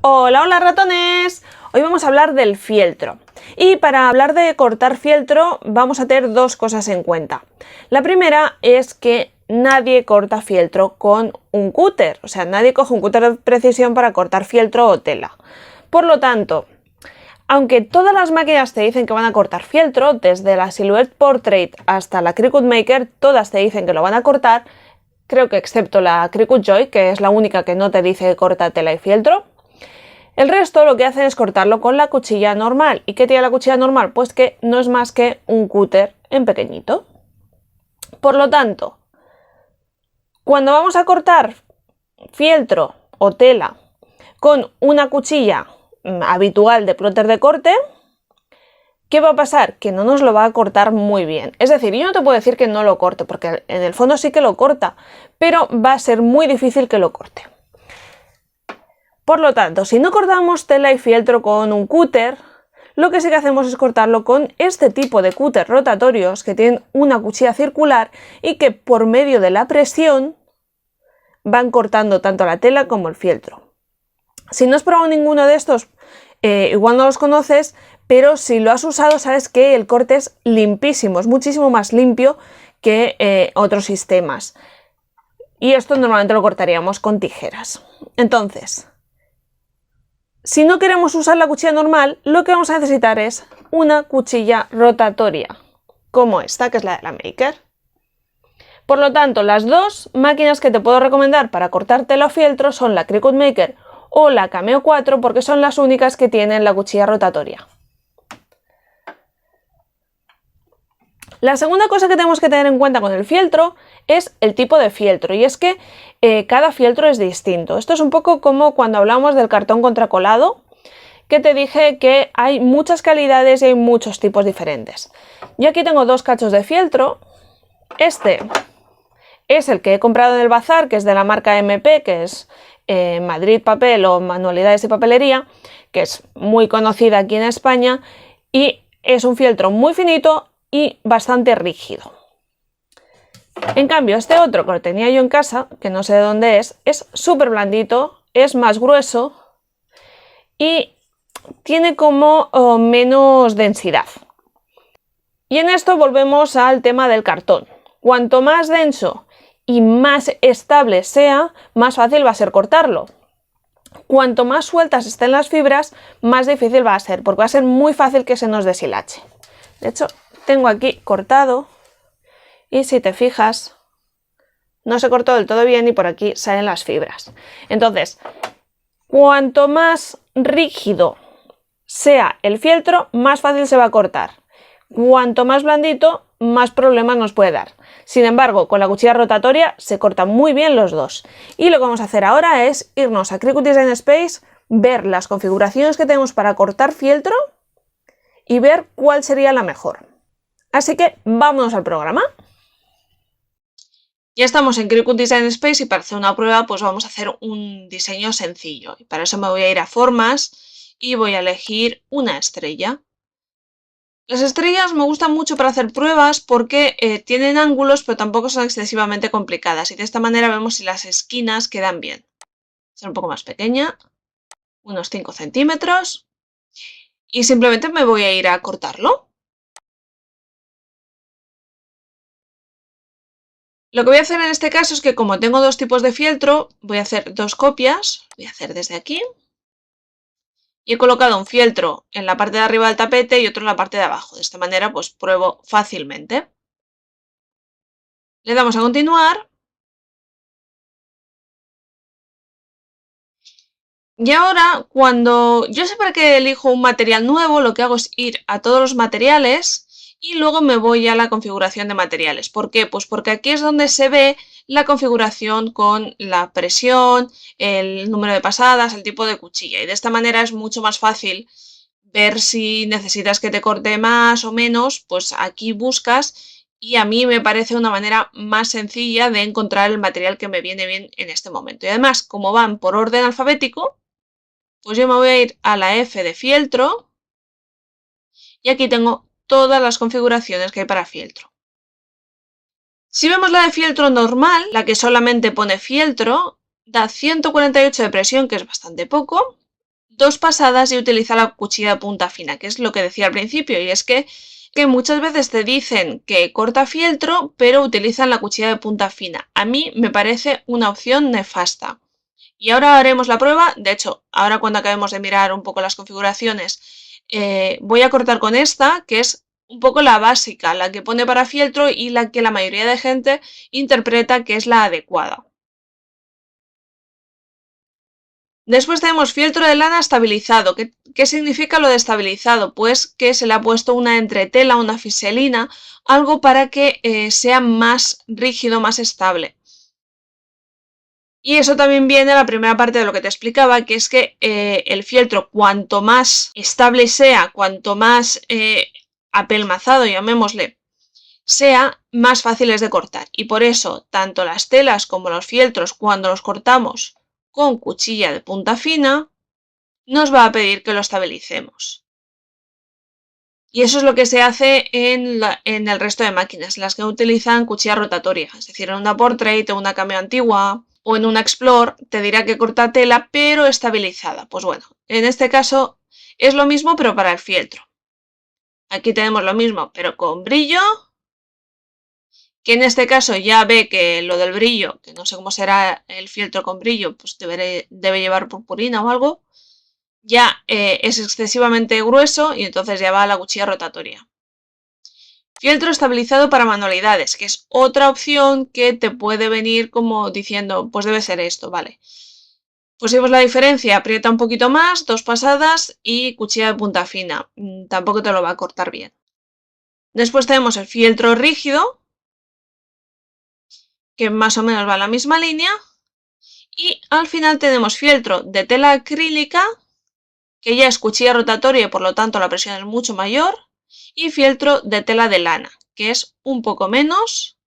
Hola, hola ratones. Hoy vamos a hablar del fieltro. Y para hablar de cortar fieltro vamos a tener dos cosas en cuenta. La primera es que nadie corta fieltro con un cúter. O sea, nadie coge un cúter de precisión para cortar fieltro o tela. Por lo tanto, aunque todas las máquinas te dicen que van a cortar fieltro, desde la Silhouette Portrait hasta la Cricut Maker, todas te dicen que lo van a cortar, creo que excepto la Cricut Joy, que es la única que no te dice que corta tela y fieltro. El resto lo que hacen es cortarlo con la cuchilla normal. ¿Y qué tiene la cuchilla normal? Pues que no es más que un cúter en pequeñito. Por lo tanto, cuando vamos a cortar fieltro o tela con una cuchilla habitual de plotter de corte, ¿qué va a pasar? Que no nos lo va a cortar muy bien. Es decir, yo no te puedo decir que no lo corte, porque en el fondo sí que lo corta, pero va a ser muy difícil que lo corte. Por lo tanto, si no cortamos tela y fieltro con un cúter, lo que sí que hacemos es cortarlo con este tipo de cúter rotatorios que tienen una cuchilla circular y que por medio de la presión van cortando tanto la tela como el fieltro. Si no has probado ninguno de estos, igual no los conoces, pero si lo has usado sabes que el corte es limpísimo, es muchísimo más limpio que otros sistemas. Y esto normalmente lo cortaríamos con tijeras. Entonces, si no queremos usar la cuchilla normal, lo que vamos a necesitar es una cuchilla rotatoria, como esta, que es la de la Maker. Por lo tanto, las dos máquinas que te puedo recomendar para cortar tela o fieltro son la Cricut Maker o la Cameo 4, porque son las únicas que tienen la cuchilla rotatoria. La segunda cosa que tenemos que tener en cuenta con el fieltro es el tipo de fieltro, y es que cada fieltro es distinto. Esto es un poco como cuando hablamos del cartón contracolado, que te dije que hay muchas calidades y hay muchos tipos diferentes. Yo aquí tengo dos cachos de fieltro. Este es el que he comprado en el bazar, que es de la marca MP, que es Madrid Papel o Manualidades y Papelería, que es muy conocida aquí en España, y es un fieltro muy finito y bastante rígido. En cambio, este otro que lo tenía yo en casa, que no sé de dónde es súper blandito, es más grueso y tiene como menos densidad. Y en esto volvemos al tema del cartón. Cuanto más denso y más estable sea, más fácil va a ser cortarlo. Cuanto más sueltas estén las fibras, más difícil va a ser, porque va a ser muy fácil que se nos deshilache. De hecho, tengo aquí cortado y si te fijas, no se cortó del todo bien y por aquí salen las fibras. Entonces, cuanto más rígido sea el fieltro, más fácil se va a cortar. Cuanto más blandito, más problemas nos puede dar. Sin embargo, con la cuchilla rotatoria se cortan muy bien los dos. Y lo que vamos a hacer ahora es irnos a Cricut Design Space, ver las configuraciones que tenemos para cortar fieltro y ver cuál sería la mejor. Así que vámonos al programa. Ya estamos en Cricut Design Space y para hacer una prueba pues vamos a hacer un diseño sencillo. Y para eso me voy a ir a formas y voy a elegir una estrella. Las estrellas me gustan mucho para hacer pruebas porque tienen ángulos pero tampoco son excesivamente complicadas. Y de esta manera vemos si las esquinas quedan bien. Ser un poco más pequeña, unos 5 centímetros. Y simplemente me voy a ir a cortarlo. Lo que voy a hacer en este caso es que como tengo dos tipos de fieltro, voy a hacer dos copias. Voy a hacer desde aquí. Y he colocado un fieltro en la parte de arriba del tapete y otro en la parte de abajo. De esta manera pues pruebo fácilmente. Le damos a continuar. Y ahora, cuando yo sé para qué elijo un material nuevo, lo que hago es ir a todos los materiales y luego me voy a la configuración de materiales. ¿Por qué? Pues porque aquí es donde se ve la configuración con la presión, el número de pasadas, el tipo de cuchilla. Y de esta manera es mucho más fácil ver si necesitas que te corte más o menos, pues aquí buscas y a mí me parece una manera más sencilla de encontrar el material que me viene bien en este momento. Y además, como van por orden alfabético, pues yo me voy a ir a la F de fieltro y aquí tengo todas las configuraciones que hay para fieltro. Si vemos la de fieltro normal, la que solamente pone fieltro, da 148 de presión, que es bastante poco, 2 pasadas y utiliza la cuchilla de punta fina, que es lo que decía al principio, y es que muchas veces te dicen que corta fieltro, pero utilizan la cuchilla de punta fina. A mí me parece una opción nefasta. Y ahora haremos la prueba. De hecho, ahora cuando acabemos de mirar un poco las configuraciones, voy a cortar con esta, que es un poco la básica, la que pone para fieltro y la que la mayoría de gente interpreta que es la adecuada. Después tenemos fieltro de lana estabilizado. ¿Qué significa lo de estabilizado? Pues que se le ha puesto una entretela, una fiselina, algo para que sea más rígido, más estable. Y eso también viene a la primera parte de lo que te explicaba, que es que el fieltro, cuanto más estable sea, cuanto más apelmazado, llamémosle, sea, más fáciles de cortar. Y por eso, tanto las telas como los fieltros, cuando los cortamos con cuchilla de punta fina, nos va a pedir que lo estabilicemos. Y eso es lo que se hace en el resto de máquinas, las que utilizan cuchilla rotatoria, es decir, en una Portrait o una Cameo antigua o en una Explore te dirá que corta tela pero estabilizada. Pues bueno, en este caso es lo mismo pero para el fieltro. Aquí tenemos lo mismo pero con brillo, que en este caso ya ve que lo del brillo, que no sé cómo será el fieltro con brillo, pues debe llevar purpurina o algo, ya es excesivamente grueso y entonces ya va a la cuchilla rotatoria. Fieltro estabilizado para manualidades, que es otra opción que te puede venir como diciendo, pues debe ser esto, vale. Pues si vemos la diferencia, aprieta un poquito más, 2 pasadas y cuchilla de punta fina. Tampoco te lo va a cortar bien. Después tenemos el fieltro rígido, que más o menos va en la misma línea. Y al final tenemos fieltro de tela acrílica, que ya es cuchilla rotatoria y por lo tanto la presión es mucho mayor. Y fieltro de tela de lana, que es un poco menos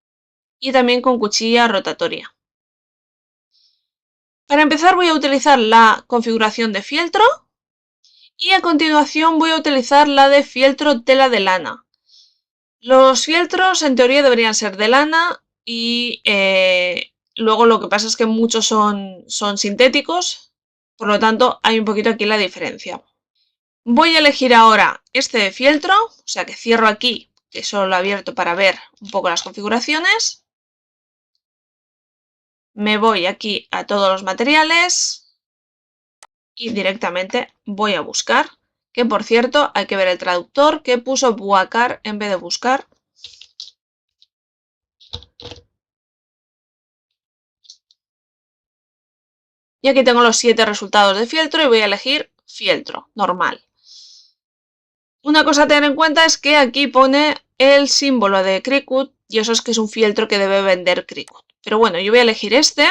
y también con cuchilla rotatoria. Para empezar voy a utilizar la configuración de fieltro y a continuación voy a utilizar la de fieltro tela de lana. Los fieltros en teoría deberían ser de lana y luego lo que pasa es que muchos son sintéticos, por lo tanto hay un poquito aquí la diferencia. Voy a elegir ahora este de fieltro, o sea que cierro aquí, que solo lo he abierto para ver un poco las configuraciones. Me voy aquí a todos los materiales y directamente voy a buscar, que por cierto hay que ver el traductor que puso Buacar en vez de buscar. Y aquí tengo los 7 resultados de fieltro y voy a elegir fieltro, normal. Una cosa a tener en cuenta es que aquí pone el símbolo de Cricut y eso es que es un fieltro que debe vender Cricut. Pero bueno, yo voy a elegir este,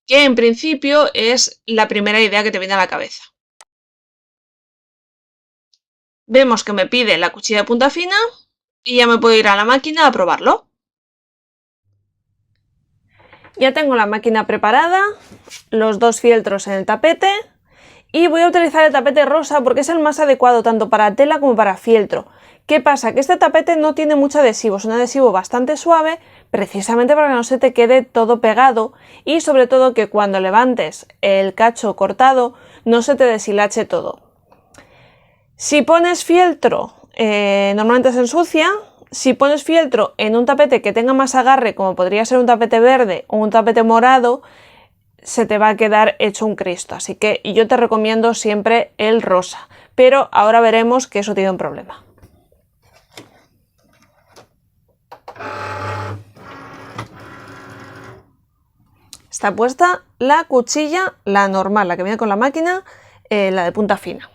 que en principio es la primera idea que te viene a la cabeza. Vemos que me pide la cuchilla de punta fina y ya me puedo ir a la máquina a probarlo. Ya tengo la máquina preparada, los 2 fieltros en el tapete y voy a utilizar el tapete rosa porque es el más adecuado tanto para tela como para fieltro. ¿Qué pasa? Que este tapete no tiene mucho adhesivo, es un adhesivo bastante suave precisamente para que no se te quede todo pegado y sobre todo que cuando levantes el cacho cortado no se te deshilache todo. Si pones fieltro, normalmente se ensucia. Si pones fieltro en un tapete que tenga más agarre, como podría ser un tapete verde o un tapete morado, se te va a quedar hecho un Cristo. Así que yo te recomiendo siempre el rosa. Pero ahora veremos que eso tiene un problema. Está puesta la cuchilla, la normal, la que viene con la máquina, la de punta fina.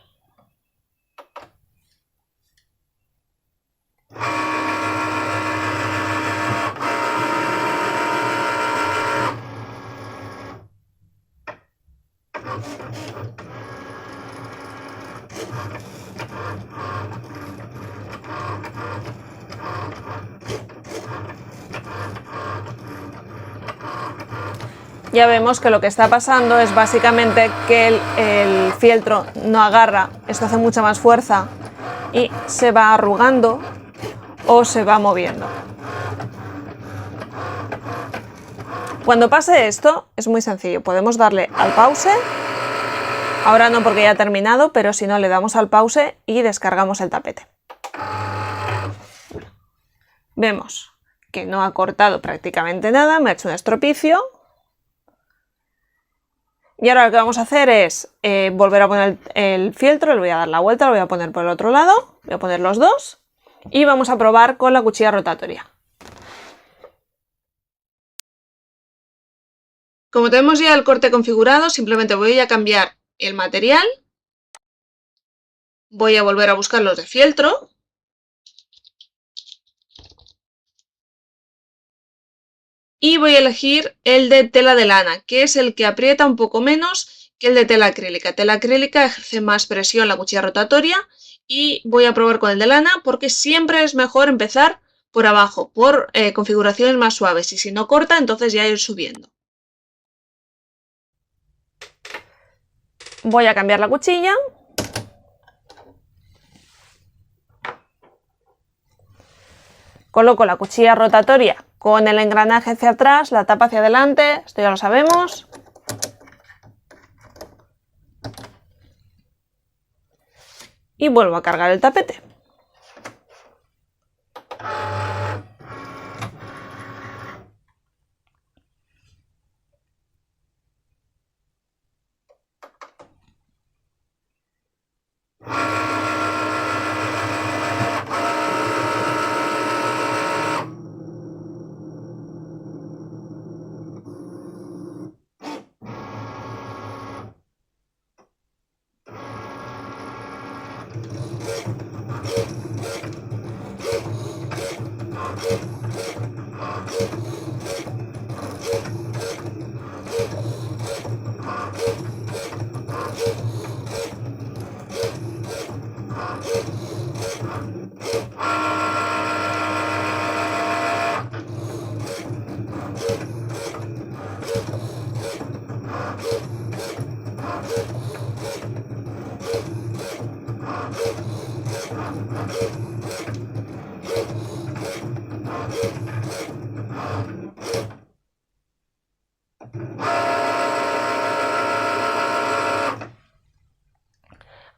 Ya vemos que lo que está pasando es básicamente que el fieltro no agarra, esto hace mucha más fuerza y se va arrugando o se va moviendo. Cuando pase esto es muy sencillo, podemos darle al pause Ahora no porque ya ha terminado, pero si no le damos al pause y descargamos el tapete. Vemos que no ha cortado prácticamente nada, me ha hecho un estropicio. Y ahora lo que vamos a hacer es volver a poner el fieltro, le voy a dar la vuelta, lo voy a poner por el otro lado, voy a poner los dos y vamos a probar con la cuchilla rotatoria. Como tenemos ya el corte configurado, simplemente voy a cambiar el material, voy a volver a buscar los de fieltro y voy a elegir el de tela de lana, que es el que aprieta un poco menos que el de tela acrílica. Tela acrílica ejerce más presión la cuchilla rotatoria y voy a probar con el de lana porque siempre es mejor empezar por abajo, por configuraciones más suaves, y si no corta, entonces ya ir subiendo. Voy a cambiar la cuchilla. Coloco la cuchilla rotatoria con el engranaje hacia atrás, la tapa hacia adelante, esto ya lo sabemos. Y vuelvo a cargar el tapete.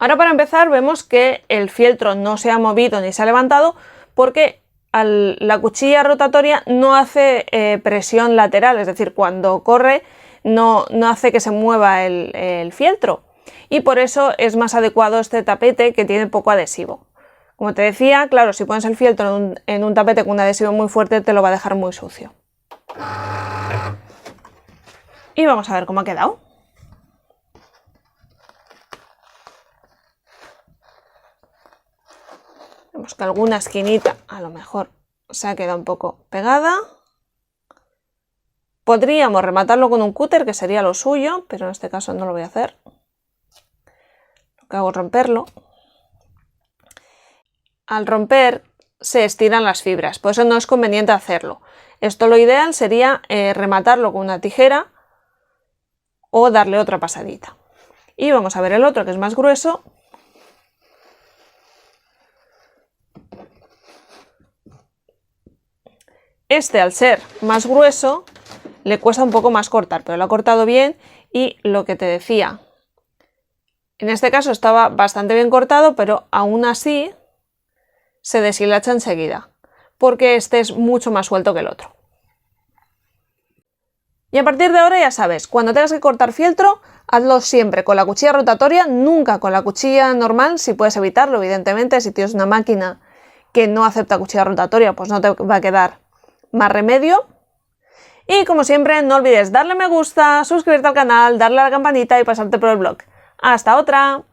Ahora, para empezar, vemos que el fieltro no se ha movido ni se ha levantado porque la cuchilla rotatoria no hace presión lateral, es decir, cuando corre no hace que se mueva el fieltro, y por eso es más adecuado este tapete que tiene poco adhesivo. Como te decía, claro, si pones el fieltro en un tapete con un adhesivo muy fuerte te lo va a dejar muy sucio. Y vamos a ver cómo ha quedado. Vemos que alguna esquinita a lo mejor se ha quedado un poco pegada. Podríamos rematarlo con un cúter, que sería lo suyo, pero en este caso no lo voy a hacer. Lo que hago es romperlo. Al romper se estiran las fibras, por eso no es conveniente hacerlo. Esto, lo ideal sería rematarlo con una tijera o darle otra pasadita. Y vamos a ver el otro, que es más grueso. Este, al ser más grueso, le cuesta un poco más cortar, pero lo ha cortado bien. Y lo que te decía, en este caso estaba bastante bien cortado, pero aún así se deshilacha enseguida, porque este es mucho más suelto que el otro. Y a partir de ahora ya sabes, cuando tengas que cortar fieltro, hazlo siempre con la cuchilla rotatoria, nunca con la cuchilla normal, si puedes evitarlo, evidentemente. Si tienes una máquina que no acepta cuchilla rotatoria, pues no te va a quedar más remedio. Y como siempre, no olvides darle me gusta, suscribirte al canal, darle a la campanita y pasarte por el blog. ¡Hasta otra!